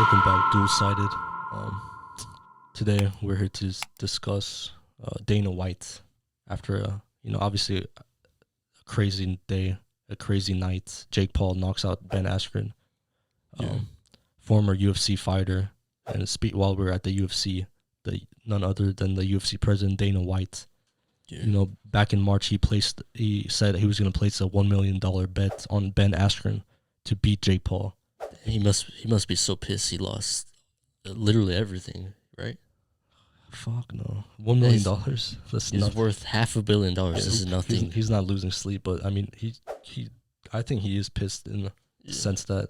Welcome back, Dual-Sided. Today we're here to discuss Dana White after, obviously a crazy day, a crazy night. Jake Paul knocks out Ben Askren, former UFC fighter, and while we were at the UFC, none other than the UFC president Dana White. Yeah. Back in March, he said he was going to place a $1 million bet on Ben Askren to beat Jake Paul. He must be so pissed he lost literally everything, right? Fuck no, $1 million. That's nothing. Worth $500 million. Yeah, this is nothing. He's not losing sleep, but I mean, I think he is pissed in the sense that,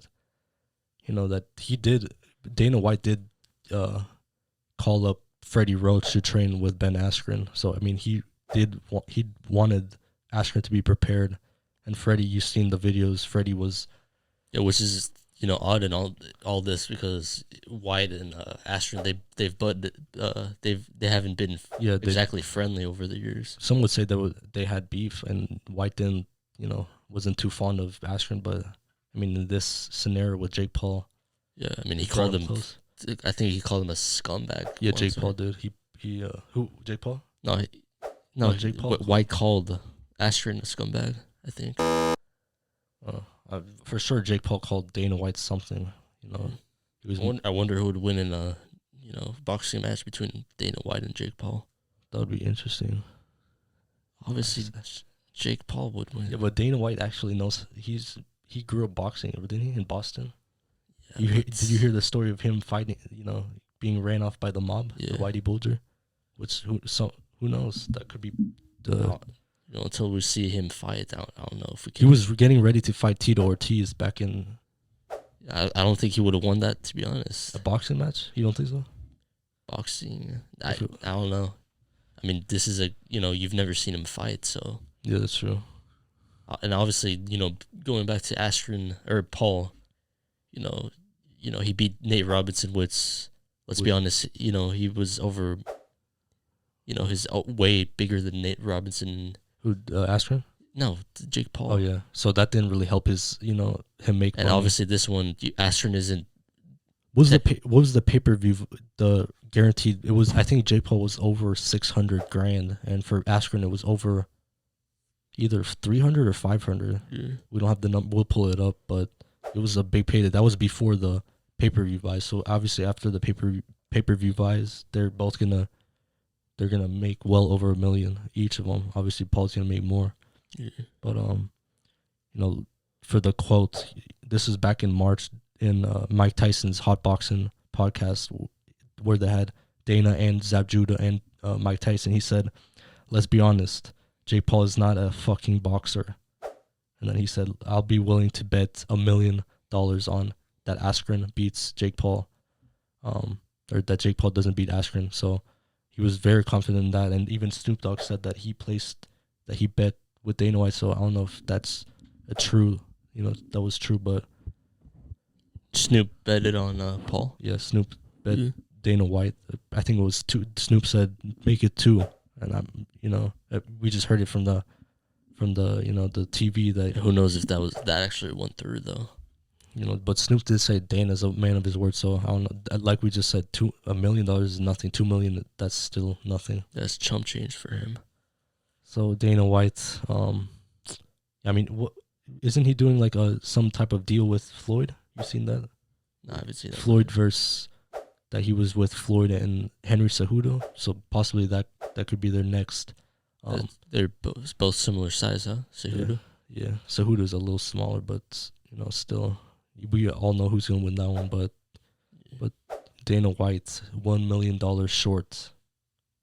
that Dana White did call up Freddie Roach to train with Ben Askren. So I mean, he wanted Askren to be prepared, and Freddie, you've seen the videos. Freddie was, which is odd in all this because White and Askren they haven't been exactly friendly over the years. Some would say they had beef, and White didn't wasn't too fond of Askren, but I mean in this scenario with Jake Paul, I mean he called him. I think he called him a scumbag. Yeah, Jake Paul did. He who Jake Paul? No, Jake Paul. White called Askren a scumbag, I think. For sure, Jake Paul called Dana White something. I wonder who would win in a boxing match between Dana White and Jake Paul. That would be interesting. Obviously, Jake Paul would win. Yeah, but Dana White actually knows. He grew up boxing, didn't he, in Boston? Yeah, did you hear the story of him fighting? Being ran off by the mob, the Whitey Bulger. Who knows? That could be the. Until we see him fight, I don't know if we can. He was getting ready to fight Tito Ortiz back in. I don't think he would have won that, to be honest. A boxing match? You don't think so? Boxing? I don't know. I mean, this is you've never seen him fight, so. Yeah, that's true. And obviously, going back to Askren or Paul, he beat Nate Robinson, which, let's be honest, he was over, he's way bigger than Nate Robinson. Who, Askren? No, Jake Paul. Oh, yeah. So that didn't really help his, him make money. And obviously this one, Askren isn't. What was the pay-per-view, the guaranteed? It was, I think Jake Paul was over 600 grand, and for Askren it was over either 300 or 500. Yeah. We don't have the number. We'll pull it up, but it was a big payday. That was before the pay-per-view buys. So obviously after the pay-per-view buys, they're gonna make well over $1 million each of them. Obviously, Paul's gonna make more. Yeah. But for the quote, this is back in March in Mike Tyson's Hot Boxing podcast, where they had Dana and Zab Judah and Mike Tyson. He said, "Let's be honest, Jake Paul is not a fucking boxer." And then he said, "I'll be willing to bet $1 million on that Askren beats Jake Paul, or that Jake Paul doesn't beat Askren." So. He was very confident in that, and even Snoop Dogg said that he bet with Dana White. So I don't know if that's that was true, but Snoop betted on Paul. Yeah, Snoop bet Dana White. I think it was 2. Snoop said make it 2, and we just heard it from the the TV. That who knows if that actually went through though. But Snoop did say Dana's a man of his word, so I don't know. Like we just said, $1 million is nothing. $2 million, that's still nothing. That's chump change for him. So Dana White, I mean, isn't he doing like some type of deal with Floyd? You seen that? No, I haven't seen that. Floyd versus that he was with Floyd and Henry Cejudo, so possibly that could be their next. They're both similar size, huh? Cejudo. Yeah. Cejudo's a little smaller, but still. We all know who's gonna win that one, but Dana White $1 million short,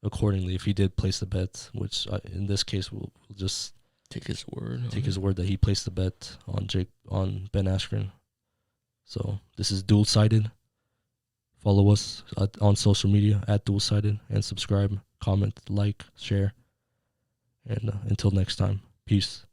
accordingly, if he did place the bet, which in this case we'll just take his word. Take his word that he placed the bet on Ben Askren. So this is Dual-Sided. Follow us on social media at Dual-Sided and subscribe, comment, like, share, and until next time, peace.